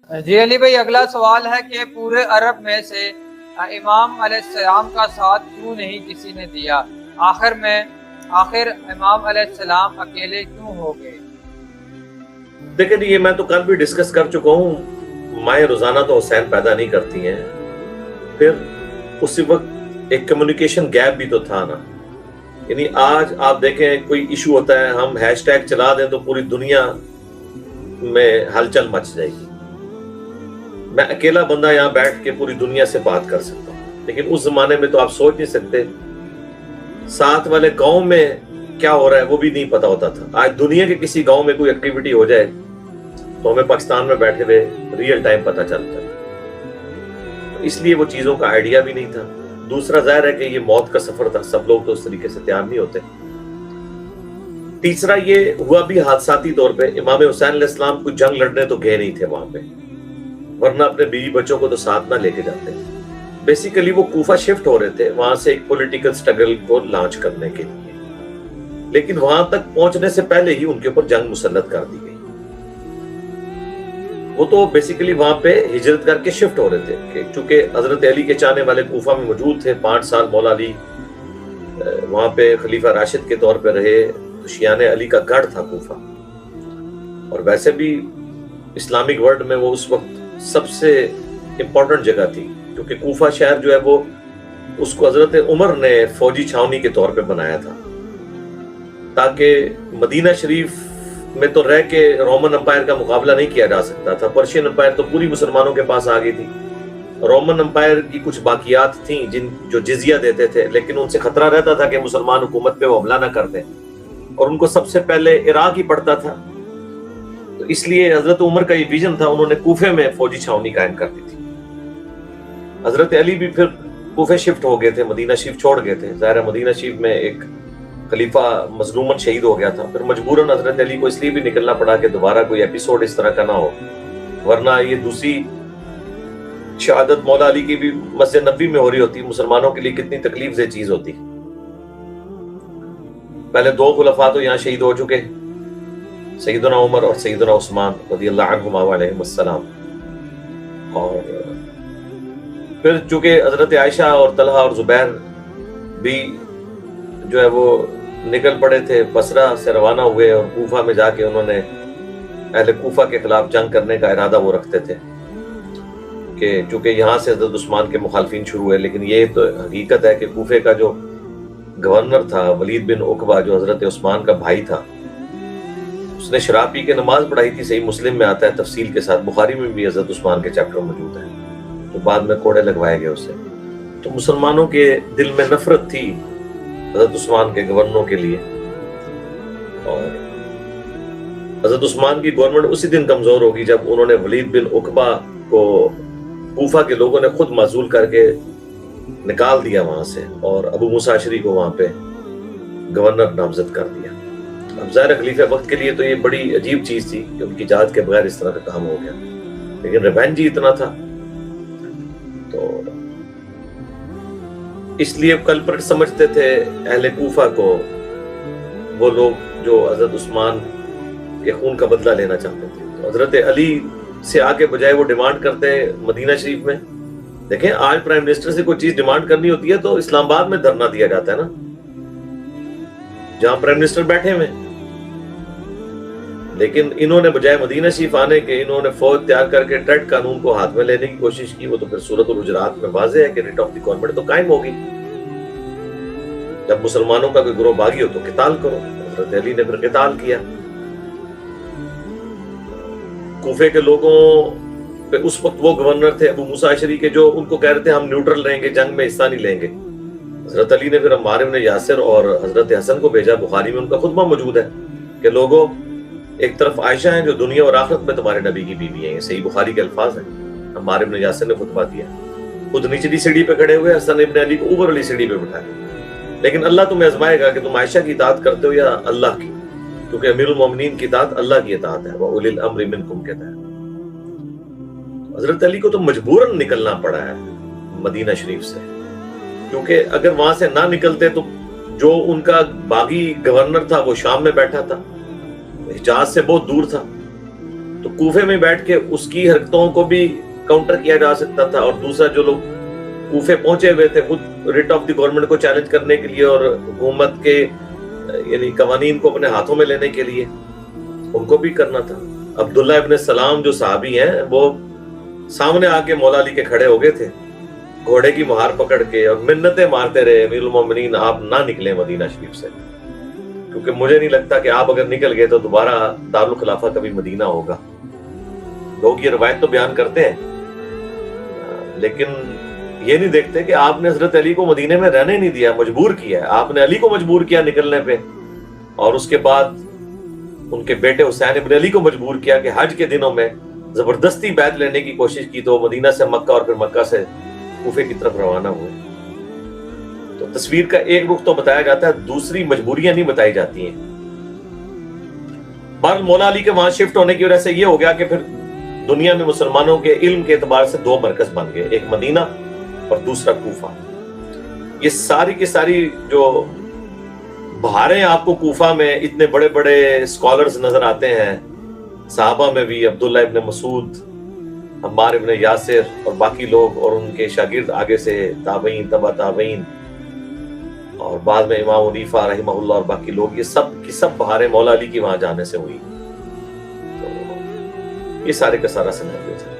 جی علی بھائی، اگلا سوال ہے کہ پورے عرب میں سے امام علیہ السلام کا ساتھ کیوں نہیں کسی نے دیا؟ آخر امام علیہ السلام اکیلے کیوں ہو گئے؟ دیکھیں یہ میں تو کل بھی ڈسکس کر چکا ہوں، مائیں روزانہ تو حسین پیدا نہیں کرتی ہیں، پھر اسی وقت ایک کمیونیکیشن گیپ بھی تو تھا نا. یعنی آج آپ دیکھیں کوئی ایشو ہوتا ہے، ہم ہیش ٹیگ چلا دیں تو پوری دنیا میں ہلچل مچ جائے گی. میں اکیلا بندہ یہاں بیٹھ کے پوری دنیا سے بات کر سکتا ہوں، لیکن اس زمانے میں تو آپ سوچ نہیں سکتے ساتھ والے گاؤں میں کیا ہو رہا ہے وہ بھی نہیں پتا ہوتا تھا. آج دنیا کے کسی گاؤں میں کوئی ایکٹیویٹی ہو جائے تو ہمیں پاکستان میں بیٹھے ہوئے ریئل ٹائم پتا چلتا ہے. اس لیے وہ چیزوں کا آئیڈیا بھی نہیں تھا. دوسرا ظاہر ہے کہ یہ موت کا سفر تھا، سب لوگ تو اس طریقے سے تیار نہیں ہوتے. تیسرا یہ ہوا بھی حادثاتی طور پہ، امام حسین علیہ السلام کو جنگ لڑنے تو گئے نہیں تھے وہاں پہ، ورنہ اپنے بیوی بچوں کو تو ساتھ نہ لے کے جاتے. بیسیکلی وہ کوفہ شفٹ ہو رہے تھے وہاں سے ایک پولیٹیکل سٹرگل کو لانچ کرنے کے لیے، لیکن وہاں تک پہنچنے سے پہلے ہی ان کے اوپر جنگ مسلط کر دی گئی. وہ تو بیسیکلی وہاں پہ ہجرت کر کے شفٹ ہو رہے تھے کہ چونکہ حضرت علی کے چاہنے والے کوفہ میں موجود تھے. 5 سال مولا علی وہاں پہ خلیفہ راشد کے طور پہ رہے، تو شیعان علی کا گڑھ تھا کوفہ. اور ویسے بھی اسلامک ورلڈ میں وہ اس وقت سب سے امپورٹنٹ جگہ تھی، کیونکہ کوفہ شہر جو ہے وہ اس کو حضرت عمر نے فوجی چھاونی کے طور پہ بنایا تھا تاکہ مدینہ شریف میں تو رہ کے رومن امپائر کا مقابلہ نہیں کیا جا سکتا تھا. پرشین امپائر تو پوری مسلمانوں کے پاس آ گئی تھی. رومن امپائر کی کچھ باقیات تھیں جو جزیہ دیتے تھے، لیکن ان سے خطرہ رہتا تھا کہ مسلمان حکومت پہ وہ حملہ نہ کر دیں، اور ان کو سب سے پہلے عراق ہی پڑتا تھا. تو اس لیے حضرت عمر کا یہ ویژن تھا، انہوں نے کوفے میں فوجی چھاونی قائم کر دی تھی. حضرت علی بھی پھر کوفے شفٹ ہو گئے تھے، مدینہ شریف چھوڑ گئے تھے. ظاہر ہے مدینہ شریف میں ایک خلیفہ مظلومن شہید ہو گیا تھا، پھر مجبوراً حضرت علی کو اس لیے بھی نکلنا پڑا کہ دوبارہ کوئی ایپیسوڈ اس طرح کا نہ ہو، ورنہ یہ دوسری شہادت مولا علی کی بھی مسجد نبوی میں ہو رہی ہوتی، مسلمانوں کے لیے کتنی تکلیف دہ چیز ہوتی. پہلے 2 خلفاء تو یہاں شہید ہو چکے، سیدنا عمر اور سیدنا عثمان رضی اللہ عنہما علیہم السلام. اور پھر چونکہ حضرت عائشہ اور طلحہ اور زبیر بھی جو ہے وہ نکل پڑے تھے، بصرہ سے روانہ ہوئے اور کوفہ میں جا کے انہوں نے اہل کوفہ کے خلاف جنگ کرنے کا ارادہ وہ رکھتے تھے کہ چونکہ یہاں سے حضرت عثمان کے مخالفین شروع ہوئے. لیکن یہ تو حقیقت ہے کہ کوفے کا جو گورنر تھا ولید بن عقبہ، جو حضرت عثمان کا بھائی تھا، اس نے شراب پی کے نماز پڑھائی تھی. صحیح مسلم میں آتا ہے تفصیل کے ساتھ، بخاری میں بھی حضرت عثمان کے چیپٹر موجود ہیں، تو بعد میں کوڑے لگوائے گئے اسے. تو مسلمانوں کے دل میں نفرت تھی حضرت عثمان کے گورنروں کے لیے، اور حضرت عثمان کی گورنمنٹ اسی دن کمزور ہوگی جب انہوں نے ولید بن عقبہ کو کوفہ کے لوگوں نے خود معزول کر کے نکال دیا وہاں سے، اور ابو موسیٰ اشعری کو وہاں پہ گورنر نامزد کر دیا. اب ظاہر خلیفہ وقت کے لیے تو یہ بڑی عجیب چیز تھی کہ ان کی اجازت کے بغیر اس طرح کا کام ہو گیا، لیکن ریونج ہی اتنا تھا. تو اس لیے کلپرٹ سمجھتے تھے اہل کوفہ کو وہ لوگ جو حضرت عثمان کے خون کا بدلہ لینا چاہتے تھے. تو حضرت علی سے آگے بجائے وہ ڈیمانڈ کرتے مدینہ شریف میں. دیکھیں آج پرائم منسٹر سے کوئی چیز ڈیمانڈ کرنی ہوتی ہے تو اسلام آباد میں دھرنا دیا جاتا ہے نا، جہاں پرائم منسٹر بیٹھے ہوئے. لیکن انہوں نے بجائے مدینہ شریف آنے کے انہوں نے فوج تیار کر کے ٹریڈ قانون کو ہاتھ میں لینے کی کوشش کی. وہ تو پھر سورۃ الحجرات میں واضح ہے کہ ریٹ آف دی گورنمنٹ تو قائم ہوگی. جب مسلمانوں کا کوئی گروہ باغی ہو تو قتال کرو. حضرت علی نے پھر قتال کیا. کوفے کے لوگوں پہ اس وقت وہ گورنر تھے ابو موسیٰ اشعری کے، جو ان کو کہہ رہے تھے ہم نیوٹرل رہیں گے، جنگ میں حصہ نہیں لیں گے. حضرت علی نے پھر عمار بن یاسر اور حضرت حسن کو بھیجا. بخاری میں ان کا خطبہ موجود ہے کہ لوگوں، ایک طرف عائشہ ہیں جو دنیا اور آخرت میں تمہارے نبی کی بیوی ہیں، یہ صحیح بخاری کے الفاظ ہیں. عمار بن یاسر نے خطبہ دیا، خود نچلی سیڑھی پہ کھڑے ہوئے، حسن ابن علی کو اوپر والی سیڑھی پہ بٹھایا. لیکن اللہ تمہیں آزمائے گا کہ تم عائشہ کی اطاعت کرتے ہو یا اللہ کی، کیونکہ امیر المومنین کی اطاعت اللہ کی اطاعت ہے، وَأُولِي الْأَمْرِ مِنْكُمْ کہتا ہے. حضرت علی کو تو مجبوراً نکلنا پڑا ہے مدینہ شریف سے، کیونکہ اگر وہاں سے نہ نکلتے تو جو ان کا باغی گورنر تھا وہ شام میں بیٹھا تھا، حجاز سے بہت دور تھا. تو کوفے میں بیٹھ کے اس کی حرکتوں کو بھی کاؤنٹر کیا جا سکتا تھا، اور دوسرا جو لوگ کوفے پہنچے ہوئے تھے خود ریٹ آف دی گورنمنٹ کو چیلنج کرنے کے لیے اور حکومت کے یعنی قوانین کو اپنے ہاتھوں میں لینے کے لیے، ان کو بھی کرنا تھا۔ عبداللہ ابن سلام جو صحابی ہیں وہ سامنے آ کے مولا علی کے کھڑے ہو گئے تھے گھوڑے کی مہار پکڑ کے، اور منتیں مارتے رہے امیر المومنین آپ نہ نکلیں مدینہ شریف سے، کیونکہ مجھے نہیں لگتا کہ آپ اگر نکل گئے تو دوبارہ دارالخلافہ کبھی مدینہ ہوگا۔ لوگ یہ روایت تو بیان کرتے ہیں لیکن یہ نہیں دیکھتے کہ آپ نے حضرت علی کو مدینے میں رہنے نہیں دیا، مجبور کیا ہے، آپ نے علی کو مجبور کیا نکلنے پہ، اور اس کے بعد ان کے بیٹے حسین ابن علی کو مجبور کیا کہ حج کے دنوں میں زبردستی بیعت لینے کی کوشش کی، تو مدینہ سے مکہ اور پھر مکہ سے کوفے کی طرف روانہ ہوئے۔ تو تصویر کا ایک رخ تو بتایا جاتا ہے، دوسری مجبوریاں نہیں بتائی جاتی ہیں۔ بہرحال مولا علی کے وہاں شفٹ ہونے کی وجہ سے یہ ہو گیا کہ پھر دنیا میں مسلمانوں کے علم کے اعتبار سے دو مرکز بن گئے، ایک مدینہ اور دوسرا کوفہ۔ یہ ساری کی ساری جو بہاریں آپ کو کوفہ میں اتنے بڑے بڑے اسکالرز نظر آتے ہیں، صحابہ میں بھی عبداللہ ابن مسعود، عمار ابن یاسر اور باقی لوگ، اور ان کے شاگرد آگے سے تابعین، تبع تابعین، اور بعد میں امام حنیفہ رحمہ اللہ اور باقی لوگ، یہ سب کی سب بہاریں مولا علی کی وہاں جانے سے ہوئی۔ تو یہ سارے کا سارا سنیریو تھا۔